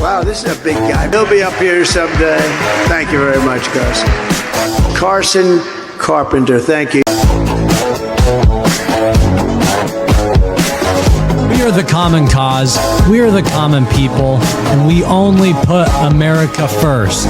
Wow, this is a big guy. He'll be up here someday. Thank you very much, Carson. Carson Carpenter, thank you. We are the common cause, we are the common people, and we only put America first.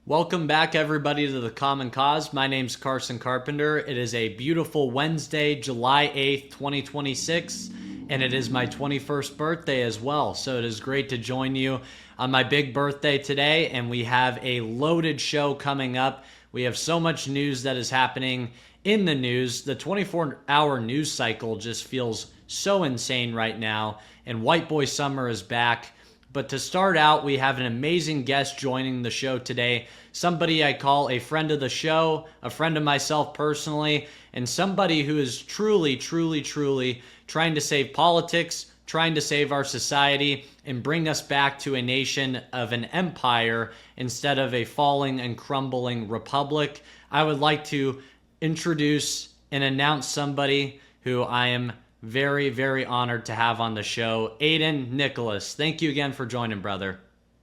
Welcome back, everybody, to the Common Cause. My name's Carson Carpenter. It is a beautiful Wednesday, July 8th, 2026, and it is my 21st birthday as well. So it is great to join you on my big birthday today, and we have a loaded show coming up. We have so much news that is happening in the news. The 24-hour news cycle just feels so insane right now, and White Boy Summer is back. But to start out, we have an amazing guest joining the show today. Somebody I call a friend of the show, a friend of myself personally, and somebody who is truly trying to save politics, trying to save our society, and bring us back to a nation of an empire instead of a falling and crumbling republic. I would like to introduce and announce somebody who I am very honored to have on the show. Aden Nicholas, thank you again for joining, brother.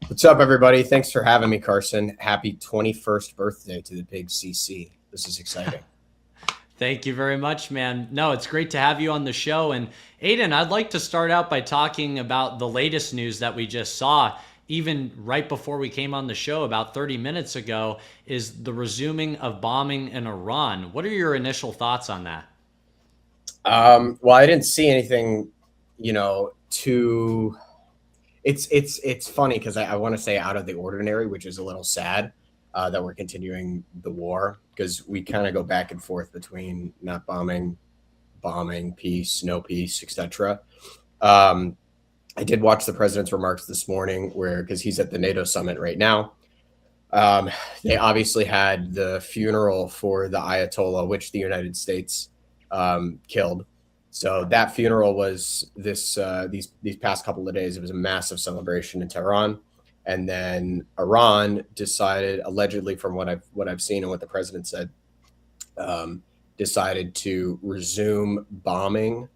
What's up, everybody? Thanks for having me, Carson. Happy 21st birthday to the big CC. This is exciting. Thank you very much, man. No, it's great to have you on the show. And Aden, I'd like to start out by talking about the latest news that we just saw, even right before we came on the show about 30 minutes ago, is the resuming of bombing in Iran. What are your initial thoughts on that? Well, I didn't see anything, it's funny because I want to say out of the ordinary, which is a little sad that we're continuing the war, because we kind of go back and forth between not bombing, peace, no peace, etc. I did watch the president's remarks this morning because he's at the NATO summit right now. They obviously had the funeral for the Ayatollah, which the United States killed. So that funeral was these past couple of days. It was a massive celebration in Tehran, and then Iran decided, allegedly from what I've seen and what the president said, decided to resume bombing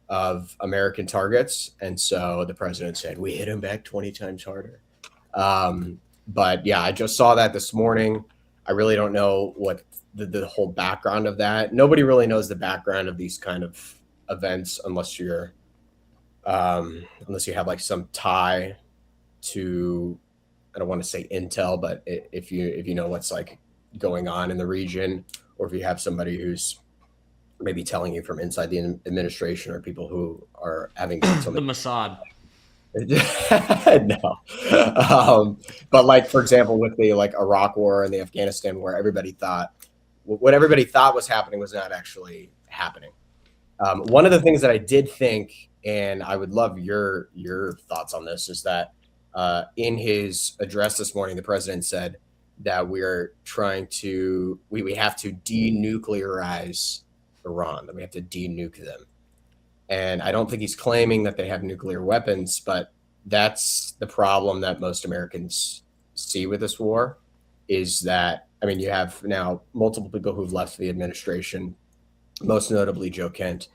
of American targets. And so the president said, we hit him back 20 times harder. But yeah, I just saw that this morning. I really don't know what the whole background of that. Nobody really knows the background of these kind of events unless you have like some tie to, I don't want to say intel, but if you know what's like going on in the region, or if you have somebody who's maybe telling you from inside the administration, or people who are having done something. The Mossad. No. But like, for example, with the Iraq war and the Afghanistan war, what everybody thought was happening was not actually happening. One of the things that I did think, and I would love your thoughts on this, is that in his address this morning, the president said that we have to denuclearize Iran, that we have to denuke them. And I don't think he's claiming that they have nuclear weapons, but that's the problem that most Americans see with this war, is that, you have now multiple people who've left the administration, most notably Joe Kent,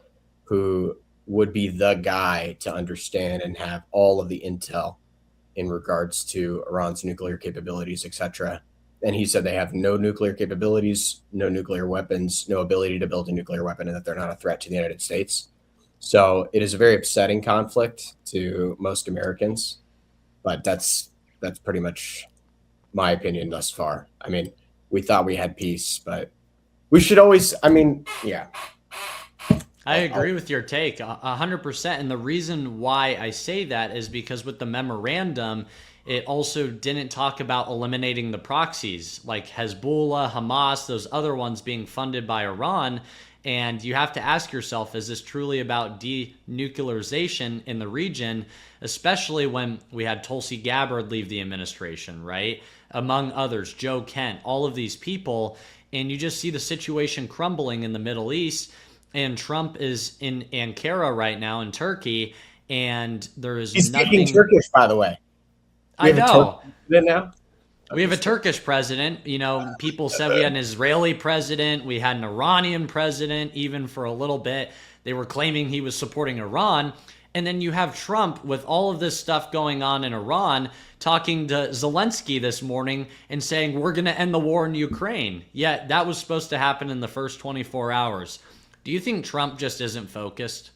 who would be the guy to understand and have all of the intel in regards to Iran's nuclear capabilities, etc. And he said they have no nuclear capabilities, no nuclear weapons, no ability to build a nuclear weapon, and that they're not a threat to the United States. So it is a very upsetting conflict to most Americans, but that's pretty much my opinion thus far. We thought we had peace, but we should always, yeah. I agree with your take 100%. And the reason why I say that is because with the memorandum, it also didn't talk about eliminating the proxies like Hezbollah, Hamas, those other ones being funded by Iran. And you have to ask yourself, is this truly about denuclearization in the region, especially when we had Tulsi Gabbard leave the administration, right? Among others, Joe Kent, all of these people. And you just see the situation crumbling in the Middle East. And Trump is in Ankara right now in Turkey, and there is He's nothing. speaking Turkish, by the way. I know. Now? We have a Turkish president. You know, people said we had an Israeli president. We had an Iranian president, even for a little bit. They were claiming he was supporting Iran. And then you have Trump with all of this stuff going on in Iran talking to Zelensky this morning and saying, we're going to end the war in Ukraine. Yet that was supposed to happen in the first 24 hours. Do you think Trump just isn't focused?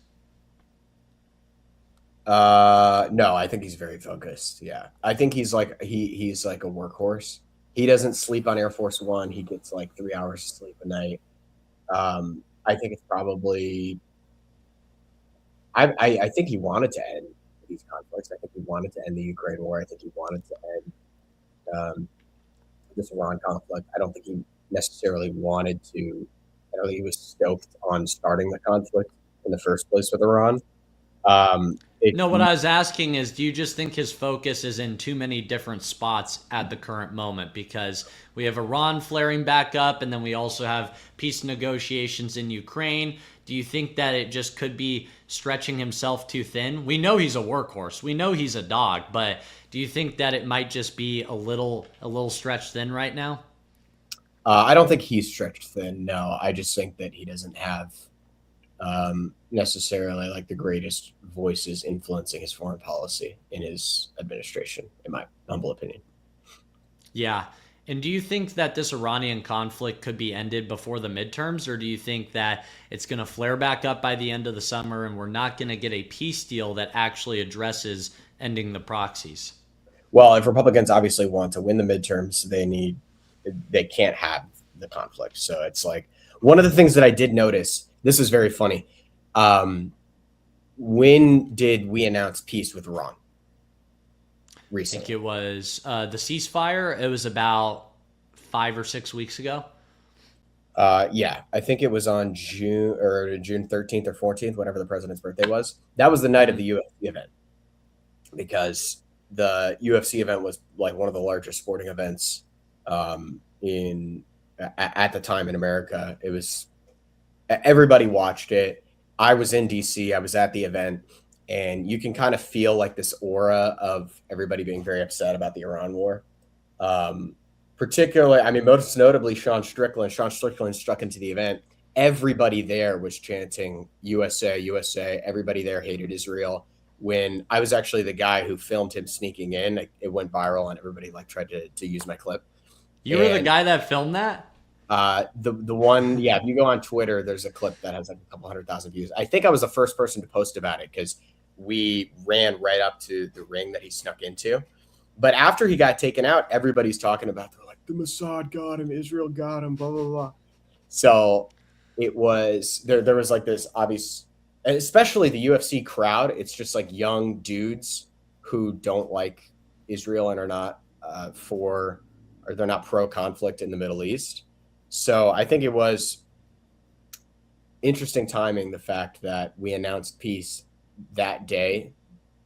No, I think he's very focused. Yeah. I think he's like he's like a workhorse. He doesn't sleep on Air Force One. He gets like 3 hours of sleep a night. I think it's probably I think he wanted to end these conflicts. I think he wanted to end the Ukraine war. I think he wanted to end this Iran conflict. I don't think he necessarily wanted to. I don't think he was stoked on starting the conflict in the first place with Iran. No, what I was asking is, do you just think his focus is in too many different spots at the current moment? Because we have Iran flaring back up, and then we also have peace negotiations in Ukraine. Do you think that it just could be stretching himself too thin? We know he's a workhorse. We know he's a dog, but do you think that it might just be a little stretched thin right now? I don't think he's stretched thin. No, I just think that he doesn't have necessarily like the greatest voices influencing his foreign policy in his administration, in my humble opinion. Yeah. And do you think that this Iranian conflict could be ended before the midterms, or do you think that it's going to flare back up by the end of the summer and we're not going to get a peace deal that actually addresses ending the proxies? Well, if Republicans obviously want to win the midterms, they can't have the conflict. So it's like one of the things that I did notice. This is very funny. When did we announce peace with Iran? Recently. I think it was the ceasefire. It was about 5 or 6 weeks ago. Yeah, I think it was on June 13th or 14th, whatever the president's birthday was. That was the night of the UFC event, because the UFC event was like one of the largest sporting events at the time in America. It was, everybody watched it. I was in DC. I was at the event, and you can kind of feel like this aura of everybody being very upset about the Iran war. Particularly, I mean, most notably Sean Strickland. Sean Strickland struck into the event. Everybody there was chanting USA, USA. Everybody there hated Israel. When I was actually the guy who filmed him sneaking in, it went viral, and everybody like tried to use my clip. You were the guy that filmed that? The one, yeah, if you go on Twitter, there's a clip that has like a couple 100,000 views. I think I was the first person to post about it because we ran right up to the ring that he snuck into. But after he got taken out, everybody's talking about, they're like, the Mossad got him, Israel got him, blah, blah, blah. So it was, there was like this obvious, especially the UFC crowd. It's just like young dudes who don't like Israel and are not they're not pro-conflict in the Middle East. So I think it was interesting timing, the fact that we announced peace that day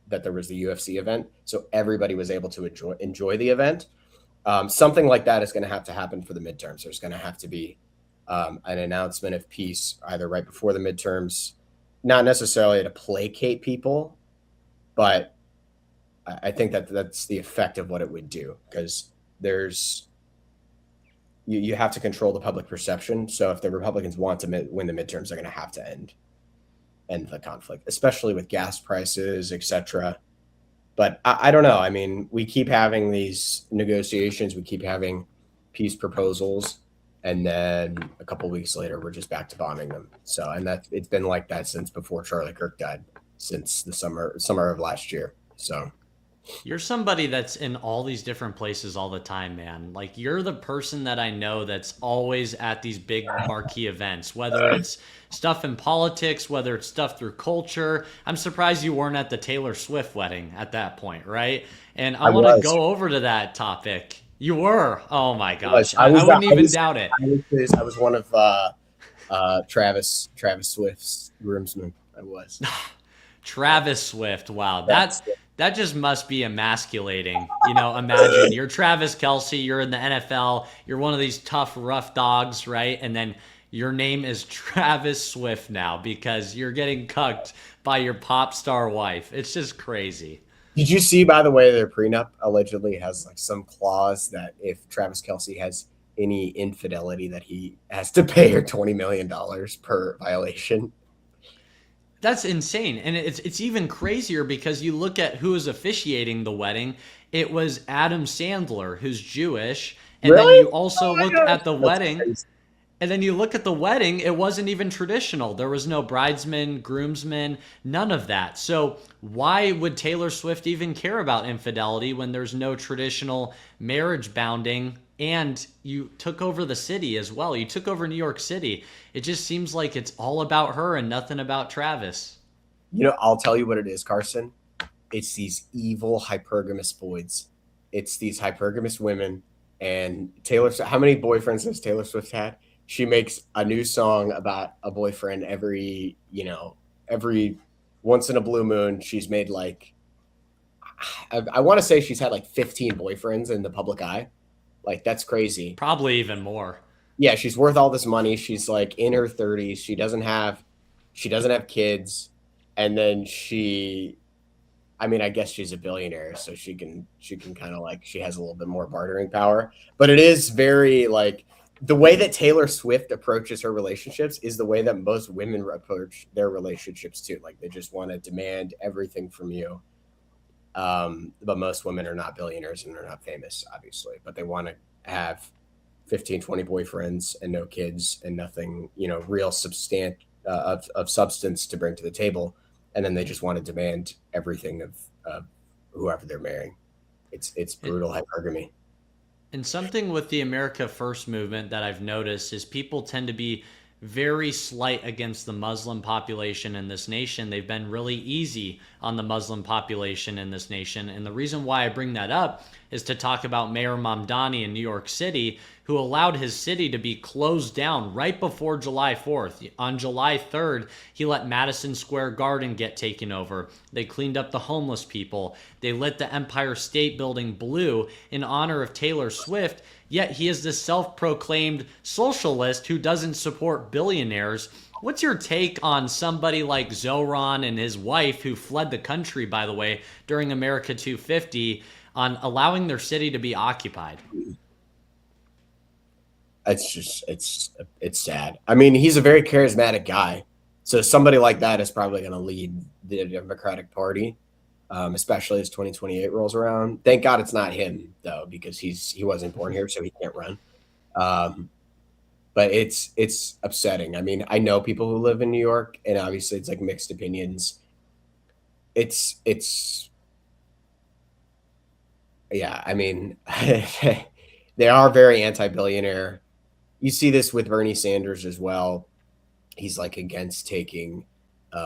that there was the UFC event, so everybody was able to enjoy the event. Something like that is going to have to happen for the midterms. There's going to have to be an announcement of peace either right before the midterms, not necessarily to placate people, but I think that's the effect of what it would do, because you have to control the public perception. So if the Republicans want to win the midterms, they're going to have to end the conflict, especially with gas prices, etc. But I don't know. I mean, we keep having these negotiations, we keep having peace proposals, and then a couple of weeks later, we're just back to bombing them. So, and it's been like that since before Charlie Kirk died, since the summer of last year. So. You're somebody that's in all these different places all the time, man. Like, you're the person that I know that's always at these big marquee events, whether it's stuff in politics, whether it's stuff through culture. I'm surprised you weren't at the Taylor Swift wedding at that point, right? And I want to go over to that topic. You were? Oh my gosh. I wouldn't even doubt it. I was one of Travis Swift's groomsmen. I was. Travis Swift. Wow. That just must be emasculating. You know, imagine you're Travis Kelce, you're in the NFL, you're one of these tough, rough dogs, right? And then your name is Travis Swift now because you're getting cucked by your pop star wife. It's just crazy. Did you see, by the way, their prenup allegedly has like some clause that if Travis Kelce has any infidelity, that he has to pay her $20 million per violation? That's insane. And it's even crazier because you look at who was officiating the wedding. It was Adam Sandler, who's Jewish. And then Really? you also Oh my look gosh, at the that's wedding. crazy. And then you look at the wedding, it wasn't even traditional. There was no bridesmen, groomsmen, none of that. So why would Taylor Swift even care about infidelity when there's no traditional marriage bounding? And you took over the city as well. You took over New York City. It just seems like it's all about her and nothing about Travis. I'll tell you what it is, Carson. It's these evil hypergamous boys. It's these hypergamous women. And how many boyfriends has Taylor Swift had? She makes a new song about a boyfriend every once in a blue moon. She's made like, I want to say she's had like 15 boyfriends in the public eye. Like, that's crazy. Probably even more. Yeah, she's worth all this money. She's like in her 30s. She doesn't have kids. And then I guess she's a billionaire, so she can kind of like, she has a little bit more bartering power. But it is very like, the way that Taylor Swift approaches her relationships is the way that most women approach their relationships too. Like, they just want to demand everything from you. But most women are not billionaires and they're not famous, obviously, but they want to have 15, 20 boyfriends and no kids and nothing, real of substance to bring to the table. And then they just want to demand everything of whoever they're marrying. It's brutal hypergamy. And something with the America First movement that I've noticed is people tend to be very slight against the Muslim population in this nation. They've been really easy on the Muslim population in this nation. And the reason why I bring that up is to talk about Mayor Mamdani in New York City, who allowed his city to be closed down right before July 4th. On July 3rd, he let Madison Square Garden get taken over. They cleaned up the homeless people. They lit the Empire State Building blue in honor of Taylor Swift. Yet he is this self-proclaimed socialist who doesn't support billionaires. What's your take on somebody like Zoran and his wife, who fled the country, by the way, during America 250, on allowing their city to be occupied? It's sad. I mean, he's a very charismatic guy. So somebody like that is probably going to lead the Democratic Party, especially as 2028 rolls around. Thank God it's not him, though, because he wasn't born here, so he can't run. But it's upsetting. I mean, I know people who live in New York, and obviously it's like mixed opinions. Yeah, I mean, they are very anti-billionaire. You see this with Bernie Sanders as well. He's like against taking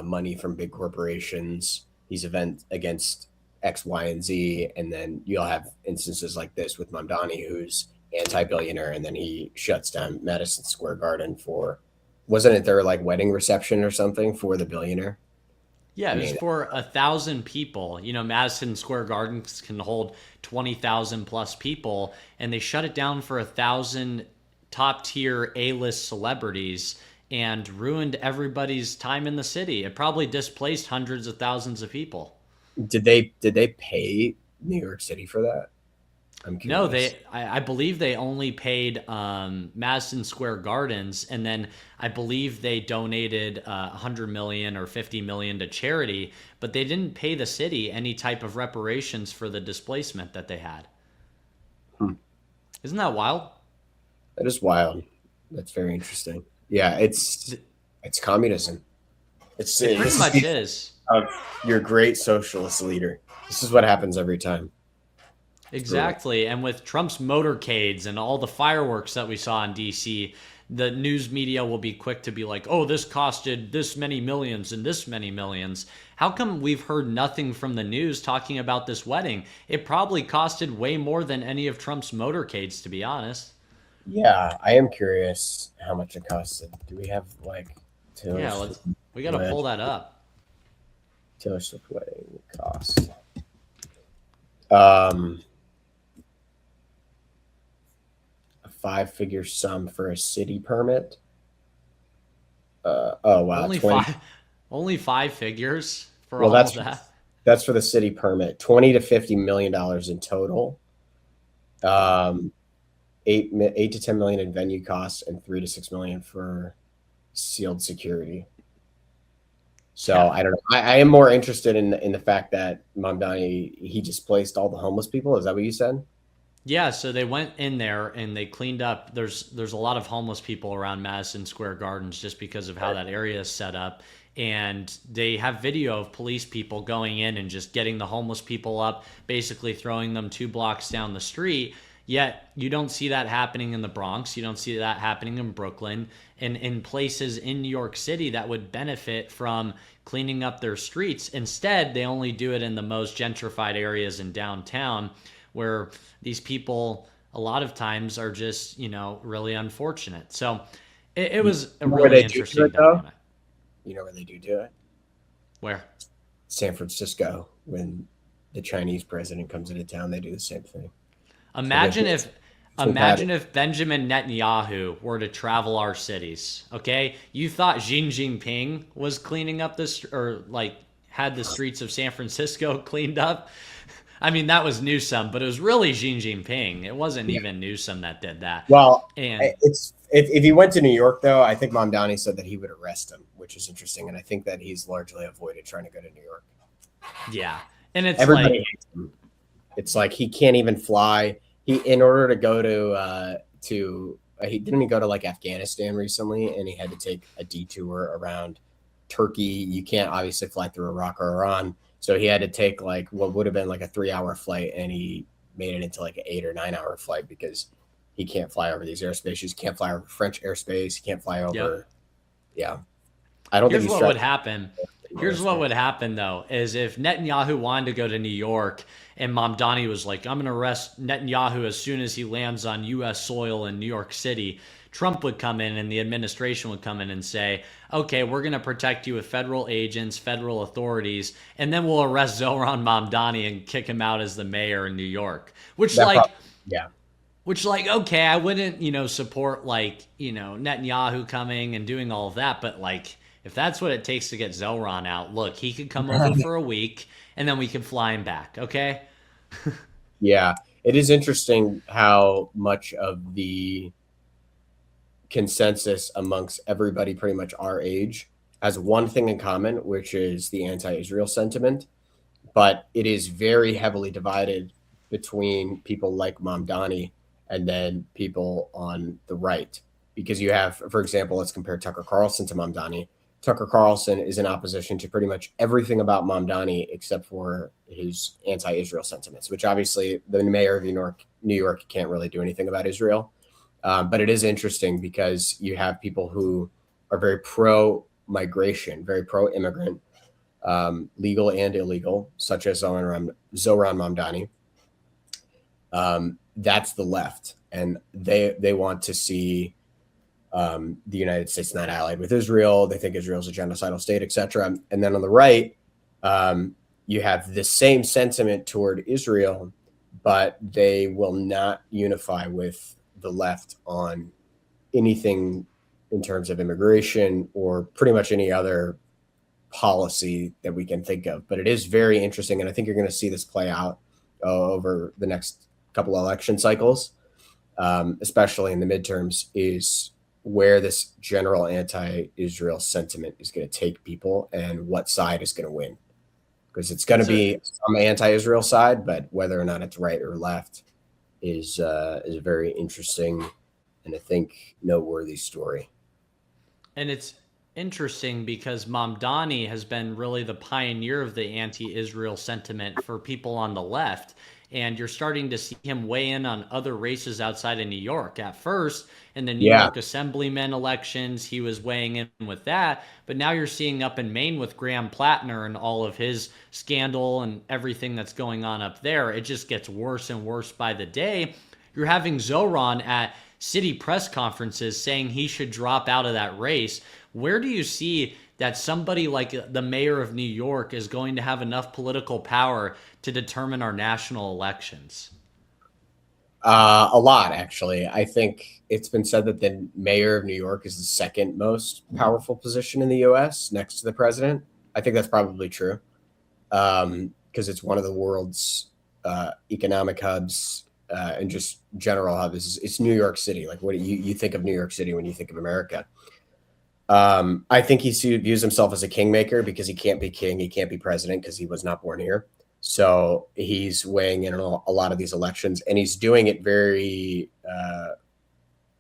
money from big corporations. He's against X, Y, and Z. And then you'll have instances like this with Mamdani, who's anti-billionaire, and then he shuts down Madison Square Garden wasn't it their like wedding reception or something for the billionaire? Yeah, I it was mean, for 1,000 people. Madison Square Gardens can hold 20,000 plus people, and they shut it down for 1,000 top tier A-list celebrities and ruined everybody's time in the city. It probably displaced hundreds of thousands of people. did they pay New York City for that? I'm No, curious. I believe they only paid Madison Square Gardens, and then I believe they donated 100 million or 50 million to charity, but they didn't pay the city any type of reparations for the displacement that they had. Hmm. Isn't that wild? That is wild. That's very interesting. Yeah, it's communism. It's It pretty this much is. of your great socialist leader. This is what happens every time. Exactly. And with Trump's motorcades and all the fireworks that we saw in DC, the news media will be quick to be like, oh, this costed this many millions and this many millions. How come we've heard nothing from the news talking about this wedding? It probably costed way more than any of Trump's motorcades, to be honest. Yeah, I am curious how much it costed. Do we have like Taylor Yeah, Swift we got to pull that up. Taylor Swift wedding cost? Um, a five-figure sum for a city permit. Oh wow, Only 20. only five figures for Well, all of that. That's for the city permit. $20 to $50 million in total. 8 to 10 million in venue costs and 3 to 6 million for sealed security. So Yeah. I don't know. I am more interested in the fact that Mamdani, he displaced all the homeless people. Is that what you said? Yeah, so they went in there and they cleaned up. There's a lot of homeless people around Madison Square Gardens just because of how that area is set up. And they have video of police people going in and just getting the homeless people up, basically throwing them 2 blocks down the street. Yet you don't see that happening in the Bronx. You don't see that happening in Brooklyn and in places in New York City that would benefit from cleaning up their streets. Instead, they only do it in the most gentrified areas in downtown where these people a lot of times are just, really unfortunate. So it was a really interesting dynamic. You know where they do it? Where? San Francisco. When the Chinese president comes into town, they do the same thing. Imagine if Benjamin Netanyahu were to travel our cities. Okay, you thought Xi Jinping was cleaning up this, or like had the streets of San Francisco cleaned up. I mean, that was Newsom, but it was really Xi Jinping. It wasn't even Newsom that did that. Well, and it's if he went to New York, though, I think Mamdani said that he would arrest him, which is interesting, and I think that he's largely avoided trying to go to New York. Yeah, and it's Everybody like hates him. It's like he can't even fly. In order to go he didn't go to like Afghanistan recently, and he had to take a detour around Turkey. You can't obviously fly through Iraq or Iran, so he had to take like what would have been like a 3-hour flight, and he made it into like an 8 or 9 hour flight because he can't fly over these airspaces. He can't fly over French airspace. He can't fly over. Yep. Yeah, I don't Here's think what would happen. Here's what would happen, though, is if Netanyahu wanted to go to New York and Mamdani was like, I'm going to arrest Netanyahu as soon as he lands on U.S. soil in New York City, Trump would come in and the administration would come in and say, okay, we're going to protect you with federal agents, federal authorities, and then we'll arrest Zohran Mamdani and kick him out as the mayor in New York. Which, okay, I wouldn't, support, Netanyahu coming and doing all of that, but, if that's what it takes to get Zohran out, look, he could come over for a week, and then we can fly him back, okay? Yeah, it is interesting how much of the consensus amongst everybody pretty much our age has one thing in common, which is the anti-Israel sentiment, but it is very heavily divided between people like Mamdani and then people on the right. Because you have, for example, let's compare Tucker Carlson to Mamdani. Tucker Carlson is in opposition to pretty much everything about Mamdani except for his anti-Israel sentiments, which obviously the mayor of New York can't really do anything about Israel. But it is interesting because you have people who are very pro-migration, very pro-immigrant, legal and illegal, such as Zohran Mamdani. That's the left, and they want to see the United States not allied with Israel. They think Israel's a genocidal state, etc. And then on the right, you have the same sentiment toward Israel, but they will not unify with the left on anything in terms of immigration or pretty much any other policy that we can think of. But it is very interesting, and I think you're going to see this play out over the next couple of election cycles, especially in the midterms, is where this general anti-Israel sentiment is going to take people and what side is going to win. Because it's going to be some anti-Israel side, but whether or not it's right or left is a very interesting and I think noteworthy story. And it's interesting because Mamdani has been really the pioneer of the anti-Israel sentiment for people on the left. And you're starting to see him weigh in on other races outside of New York. At first, in the New York Assemblyman elections, he was weighing in with that. But now you're seeing up in Maine with Graham Plattner and all of his scandal and everything that's going on up there. It just gets worse and worse by the day. You're having Zohran at city press conferences saying he should drop out of that race. Where do you see that somebody like the mayor of New York is going to have enough political power to determine our national elections? A lot, actually. I think it's been said that the mayor of New York is the second most powerful position in the U.S. next to the president. I think that's probably true. because it's one of the world's economic hubs and just general hub. It's New York City. Like, what do you think of New York City when you think of America? I think he views himself as a kingmaker because he can't be king, he can't be president because he was not born here. So he's weighing in on a lot of these elections, and he's doing it very,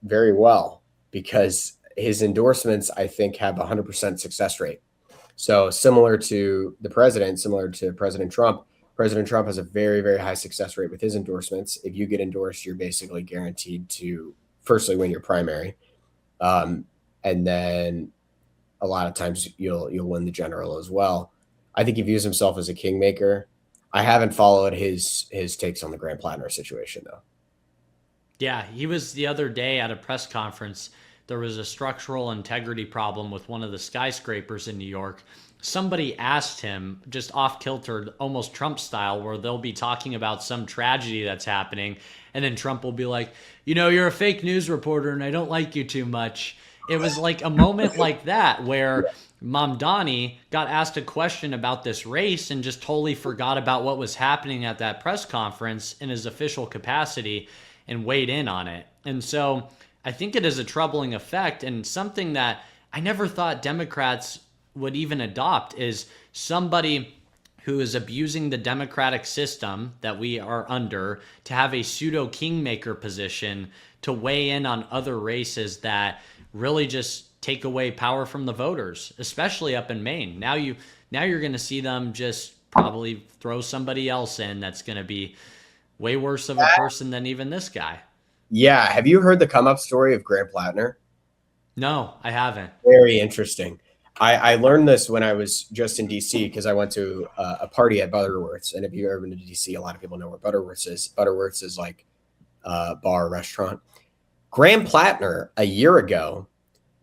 very well because his endorsements, I think, have 100% success rate. So similar to President Trump, President Trump has a very, very high success rate with his endorsements. If you get endorsed, you're basically guaranteed to firstly win your primary. And then a lot of times you'll win the general as well. I think he views himself as a kingmaker. I haven't followed his takes on the Graham Plattner situation, though. Yeah, he was the other day at a press conference. There was a structural integrity problem with one of the skyscrapers in New York. Somebody asked him, just off kilter, almost Trump style, where they'll be talking about some tragedy that's happening, and then Trump will be like, you're a fake news reporter and I don't like you too much. It was like a moment like that where Mamdani got asked a question about this race and just totally forgot about what was happening at that press conference in his official capacity and weighed in on it. And so I think it is a troubling effect, and something that I never thought Democrats would even adopt is somebody who is abusing the democratic system that we are under to have a pseudo kingmaker position to weigh in on other races that really just take away power from the voters, especially up in Maine. Now you're going to see them just probably throw somebody else in that's going to be way worse of a person than even this guy. Yeah. Have you heard the come up story of Graham Plattner? No, I haven't. Very interesting. I learned this when I was just in DC because I went to a party at Butterworth's. And if you've ever been to DC, a lot of people know where Butterworth's is. Butterworth's is like a bar, restaurant. Graham Plattner a year ago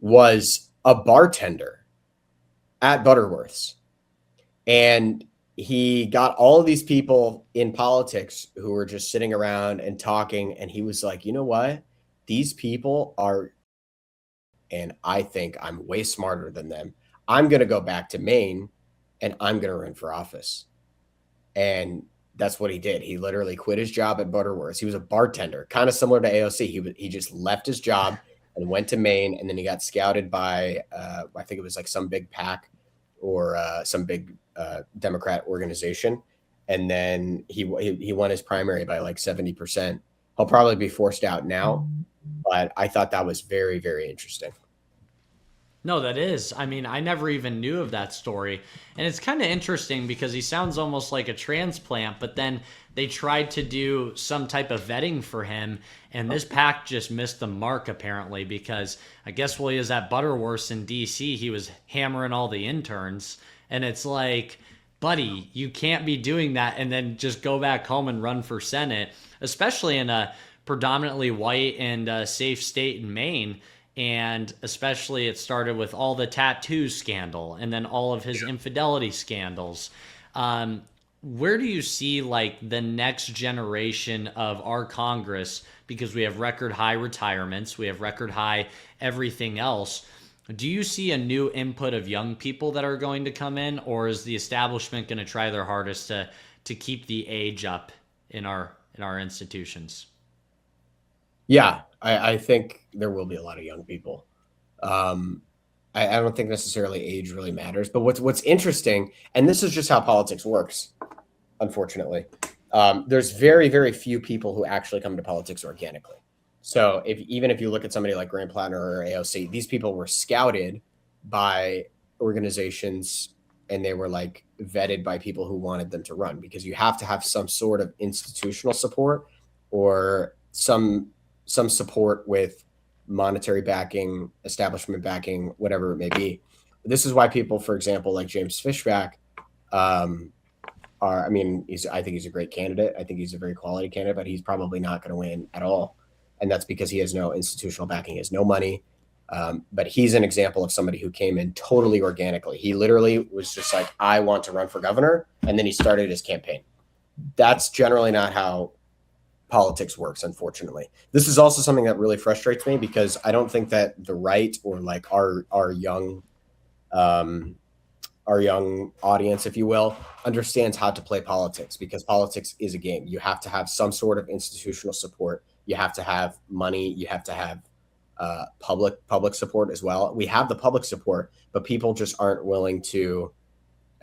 was a bartender at Butterworth's. And he got all of these people in politics who were just sitting around and talking. And he was like, you know what? These people are, and I think I'm way smarter than them. I'm going to go back to Maine and I'm going to run for office. And that's what he did. He literally quit his job at Butterworth's. He was a bartender, kind of similar to AOC. He just left his job and went to Maine, and then he got scouted by, I think it was like some big PAC or some big Democrat organization. And then he won his primary by like 70%. He'll probably be forced out now, but I thought that was very, very interesting. No, that is. I mean, I never even knew of that story. And it's kind of interesting because he sounds almost like a transplant, but then they tried to do some type of vetting for him, and this pack just missed the mark, apparently, because I guess while he was at Butterworth's in D.C., he was hammering all the interns. And it's like, buddy, you can't be doing that and then just go back home and run for Senate, especially in a predominantly white and safe state in Maine. And especially it started with all the tattoo scandal and then all of his infidelity scandals. Where do you see like the next generation of our Congress? Because we have record high retirements, we have record high everything else. Do you see a new input of young people that are going to come in, or is the establishment going to try their hardest to keep the age up in our institutions? Yeah, I think there will be a lot of young people. I don't think necessarily age really matters. But what's interesting, and this is just how politics works, unfortunately, there's very, very few people who actually come to politics organically. So even if you look at somebody like Graham Plattner or AOC, these people were scouted by organizations and they were like vetted by people who wanted them to run, because you have to have some sort of institutional support or some support with monetary backing, establishment backing, whatever it may be. This is why people, for example, like James Fishback, I think he's a great candidate. I think he's a very quality candidate, but he's probably not going to win at all. And that's because he has no institutional backing, he has no money. But he's an example of somebody who came in totally organically. He literally was just like, I want to run for governor. And then he started his campaign. That's generally not how politics works, unfortunately. This is also something that really frustrates me, because I don't think that the right or like our young young audience, if you will, understands how to play politics, because politics is a game. You have to have some sort of institutional support. You have to have money. You have to have public support as well. We have the public support, but people just aren't willing to,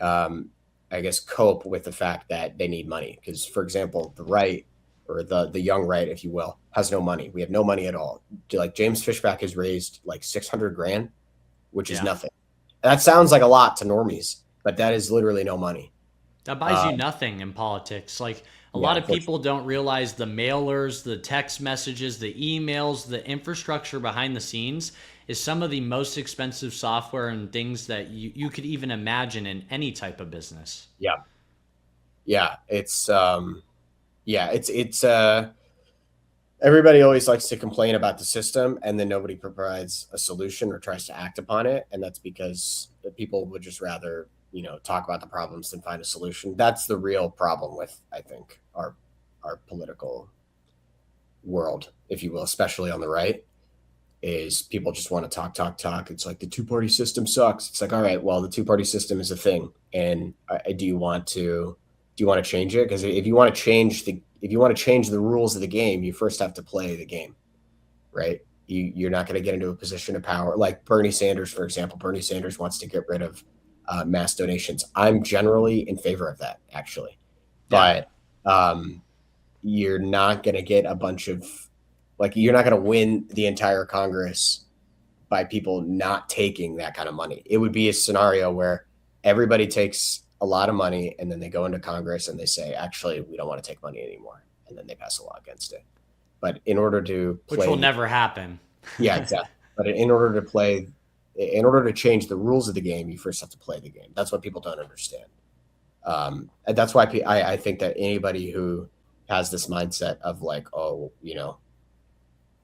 I guess, cope with the fact that they need money. Because, for example, the right, or the young right, if you will, has no money. We have no money at all. Like James Fishback has raised like 600 grand, which is nothing. That sounds like a lot to normies, but that is literally no money. That buys you nothing in politics. Like a lot of people don't realize the mailers, the text messages, the emails, the infrastructure behind the scenes is some of the most expensive software and things that you could even imagine in any type of business. Yeah. Yeah. It's, everybody always likes to complain about the system, and then nobody provides a solution or tries to act upon it. And that's because people would just rather, talk about the problems than find a solution. That's the real problem with, I think, our political world, if you will, especially on the right, is people just want to talk. It's like the two-party system sucks. It's like, all right, well, the two-party system is a thing. And do you want to change it? Because if you want to change the rules of the game, you first have to play the game, right? You're not going to get into a position of power. Like Bernie Sanders, for example. Bernie Sanders wants to get rid of mass donations. I'm generally in favor of that, actually. But you're not going to get a bunch of, you're not going to win the entire Congress by people not taking that kind of money. It would be a scenario where everybody takes a lot of money, and then they go into Congress and they say, actually, we don't want to take money anymore. And then they pass a law against it. But in order to play, which will never happen. Yeah, exactly. But in order to change the rules of the game, you first have to play the game. That's what people don't understand. And that's why I think that anybody who has this mindset of like, oh,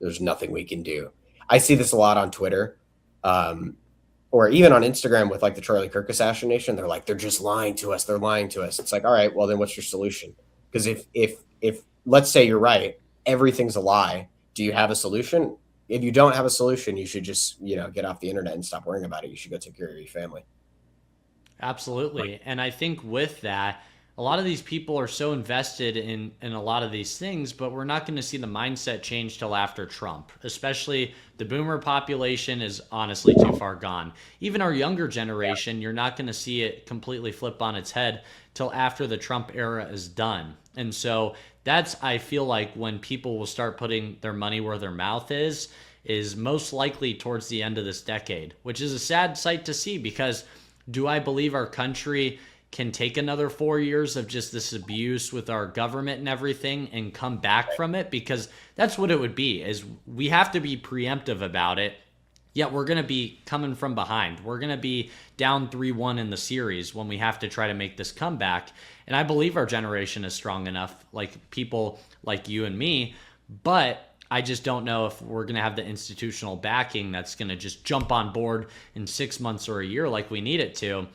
there's nothing we can do. I see this a lot on Twitter. Or even on Instagram with like the Charlie Kirk assassination. They're like, they're just lying to us. They're lying to us. It's like, all right, well then what's your solution? Because if let's say you're right, everything's a lie. Do you have a solution? If you don't have a solution, you should just, get off the internet and stop worrying about it. You should go take care of your family. Absolutely. And I think with that, a lot of these people are so invested in a lot of these things, but we're not going to see the mindset change till after Trump. Especially the boomer population is honestly too far gone. Even our younger generation, you're not going to see it completely flip on its head till after the Trump era is done. And so that's, I feel like, when people will start putting their money where their mouth is most likely towards the end of this decade, which is a sad sight to see, because do I believe our country can take another 4 years of just this abuse with our government and everything and come back from it? Because that's what it would be, is we have to be preemptive about it. Yet we're going to be coming from behind. We're going to be down 3-1 in the series when we have to try to make this comeback. And I believe our generation is strong enough, like people like you and me, but I just don't know if we're going to have the institutional backing that's going to just jump on board in 6 months or a year like we need it to.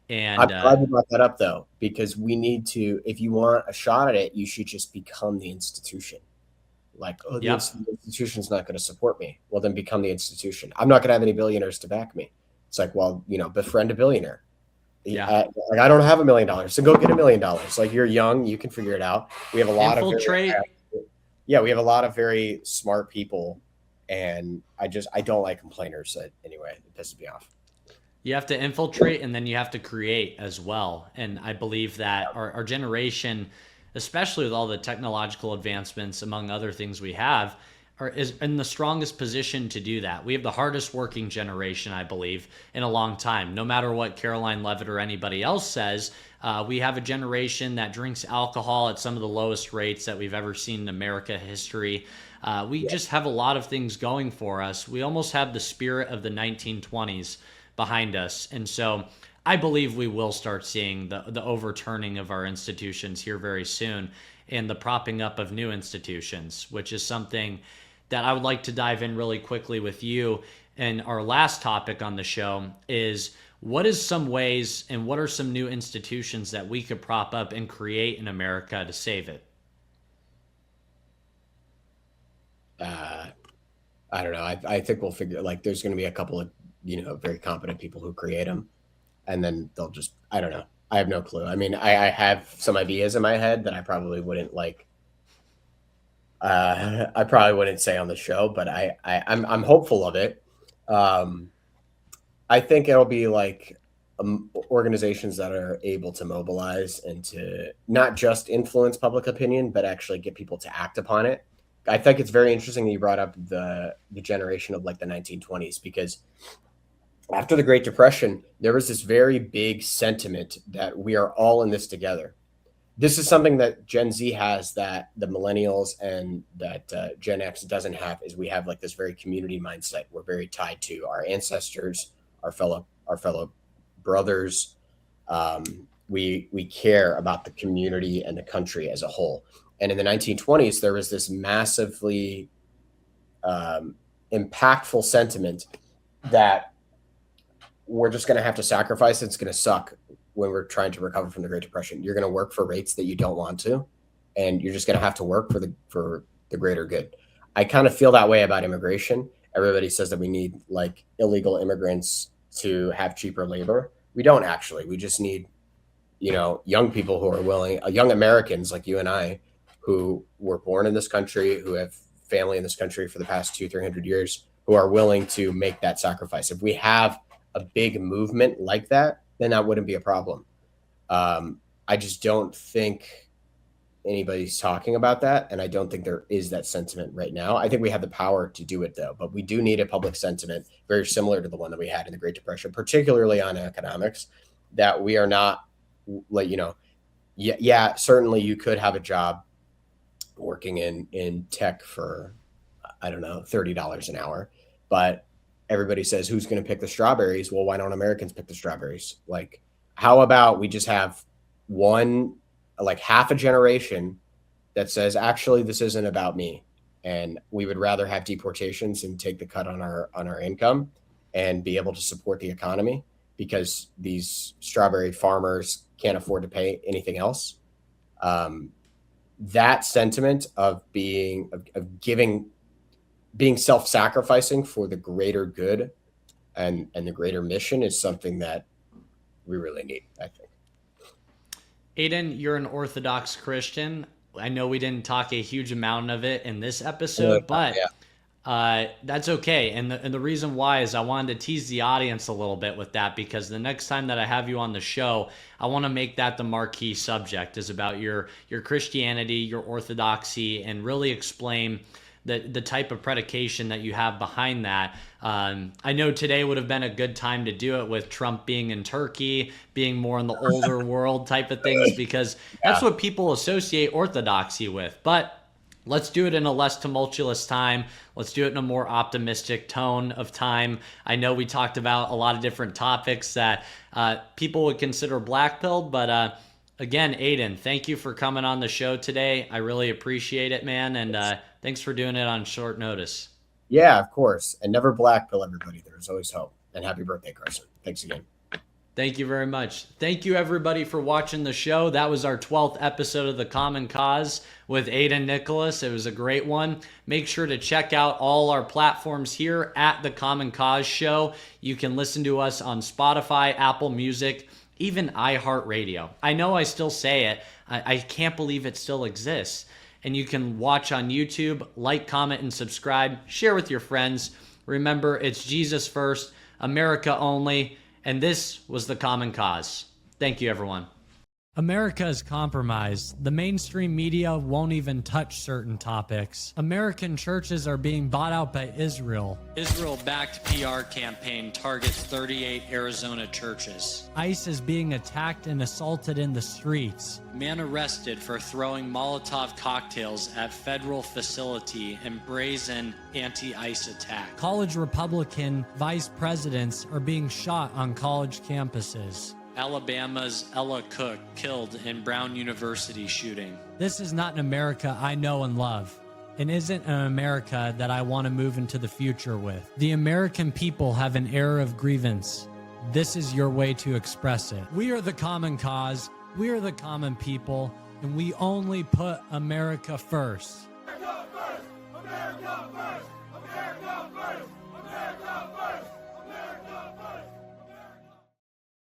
And I'm glad you brought that up, though, because we need to, if you want a shot at it, you should just become the institution. Like, oh, the institution's not going to support me. Well, then become the institution. I'm not going to have any billionaires to back me. It's like, well, befriend a billionaire. Yeah. I don't have $1 million, so go get $1 million. Like, you're young, you can figure it out. We have a lot we have a lot of very smart people, and I don't like complainers. Anyway, it pisses me off. You have to infiltrate, and then you have to create as well. And I believe that our generation, especially with all the technological advancements, among other things we have, is in the strongest position to do that. We have the hardest working generation, I believe, in a long time. No matter what Caroline Levitt or anybody else says, we have a generation that drinks alcohol at some of the lowest rates that we've ever seen in America history. We just have a lot of things going for us. We almost have the spirit of the 1920s behind us. And so I believe we will start seeing the overturning of our institutions here very soon, and the propping up of new institutions, which is something that I would like to dive in really quickly with you. And our last topic on the show is, what is some ways and what are some new institutions that we could prop up and create in America to save it? I don't know. I think we'll figure, like, there's going to be a couple of, very competent people who create them. and then they'll just, I don't know. I have no clue. I mean, I have some ideas in my head that I probably wouldn't like. I probably wouldn't say on the show, but I'm hopeful of it. Um, I think it'll be like organizations that are able to mobilize and to not just influence public opinion, but actually get people to act upon it. I think it's very interesting that you brought up the generation of like the 1920s, because after the Great Depression, there was this very big sentiment that we are all in this together. This is something that Gen Z has that the millennials and that Gen X doesn't have. Is we have like this very community mindset. We're very tied to our ancestors, our fellow brothers. We care about the community and the country as a whole. And in the 1920s, there was this massively impactful sentiment that we're just going to have to sacrifice. It's going to suck when we're trying to recover from the Great Depression. You're going to work for rates that you don't want to, and you're just going to have to work for the greater good. I kind of feel that way about immigration. Everybody says that we need like illegal immigrants to have cheaper labor. We don't actually. We just need, young people who are willing, young Americans like you and I, who were born in this country, who have family in this country for the past 200-300 years, who are willing to make that sacrifice. If we have a big movement like that, then that wouldn't be a problem. I just don't think anybody's talking about that, and I don't think there is that sentiment right now. I think we have the power to do it, though, but we do need a public sentiment very similar to the one that we had in the Great Depression, particularly on economics, that we are not like, certainly you could have a job working in tech for, I don't know, $30 an hour, but everybody says, who's going to pick the strawberries? Well, why don't Americans pick the strawberries? Like, how about we just have half a generation that says, actually, this isn't about me, and we would rather have deportations and take the cut on our income and be able to support the economy, because these strawberry farmers can't afford to pay anything else. That sentiment of being self-sacrificing for the greater good and the greater mission is something that we really need, I think. Aden, you're an Orthodox Christian. I know we didn't talk a huge amount of it in this episode, but that's okay. And the reason why is I wanted to tease the audience a little bit with that, because the next time that I have you on the show, I want to make that the marquee subject, is about your Christianity, your orthodoxy, and really explain the type of predication that you have behind that. I know today would have been a good time to do it with Trump being in Turkey, being more in the older world type of things, because that's what people associate orthodoxy with. But let's do it in a less tumultuous time. Let's do it in a more optimistic tone of time. I know we talked about a lot of different topics that people would consider black-pilled, but again, Aden, thank you for coming on the show today. I really appreciate it, man, and thanks for doing it on short notice. Yeah, of course. And never blackpill everybody. There's always hope. And happy birthday, Carson. Thanks again. Thank you very much. Thank you, everybody, for watching the show. That was our 12th episode of The Common Cause with Aden Nicholas. It was a great one. Make sure to check out all our platforms here at The Common Cause Show. You can listen to us on Spotify, Apple Music, even iHeartRadio. I know I still say it. I can't believe it still exists. And you can watch on YouTube, like, comment, and subscribe. Share with your friends. Remember, it's Jesus first, America only. And this was The Common Cause. Thank you, everyone. America is compromised. The mainstream media won't even touch certain topics. American churches are being bought out by Israel. Israel-backed PR campaign targets 38 Arizona churches. ICE is being attacked and assaulted in the streets. Man arrested for throwing Molotov cocktails at federal facility in brazen anti-ICE attack. College Republican vice presidents are being shot on college campuses. Alabama's Ella Cook killed in Brown University shooting. This is not an America I know and love, and isn't an America that I want to move into the future with. The American people have an air of grievance. This is your way to express it. We are the common cause, we are the common people, and we only put America first.